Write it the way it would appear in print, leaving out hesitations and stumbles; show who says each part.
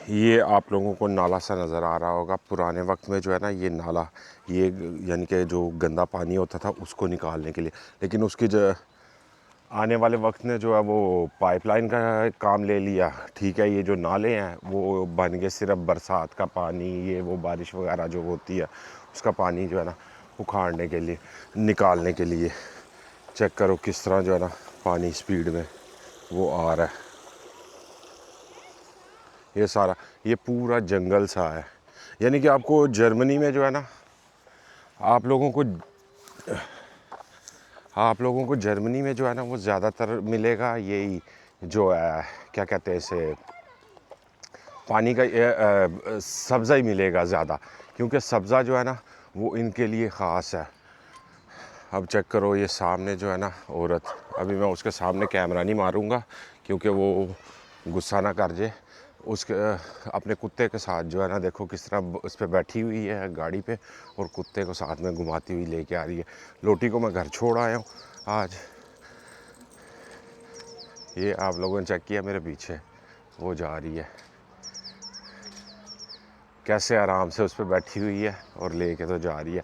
Speaker 1: ये आप लोगों को नाला सा नज़र आ रहा होगा। पुराने वक्त में जो है ना ये नाला, ये यानी कि जो गंदा पानी होता था उसको निकालने के लिए, लेकिन उसकी जो आने वाले वक्त ने जो है वो पाइपलाइन का काम ले लिया। ठीक है, ये जो नाले हैं वो बन गए सिर्फ बरसात का पानी, ये वो बारिश वगैरह जो होती है उसका पानी जो है ना उखाड़ने के लिए, निकालने के लिए। चेक करो किस तरह जो है ना पानी स्पीड में वो आ रहा है। ये सारा, ये पूरा जंगल सा है। यानी कि आपको जर्मनी में जो है ना, आप लोगों को जर्मनी में जो है ना वो ज़्यादातर मिलेगा यही जो है, क्या कहते हैं इसे, पानी का सब्ज़ा ही मिलेगा ज़्यादा, क्योंकि सब्ज़ा जो है ना वो इनके लिए ख़ास है। अब चेक करो ये सामने जो है ना औरत, अभी मैं उसके सामने कैमरा नहीं मारूंगा क्योंकि वो गुस्सा ना कर जाए। उसके अपने कुत्ते के साथ जो है ना देखो किस तरह उस पर बैठी हुई है गाड़ी पे, और कुत्ते को साथ में घुमाती हुई लेके आ रही है। लोटी को मैं घर छोड़ आया हूँ आज। ये आप लोगों ने चेक किया मेरे पीछे वो जा रही है, कैसे आराम से उस पर बैठी हुई है और लेके तो जा रही है।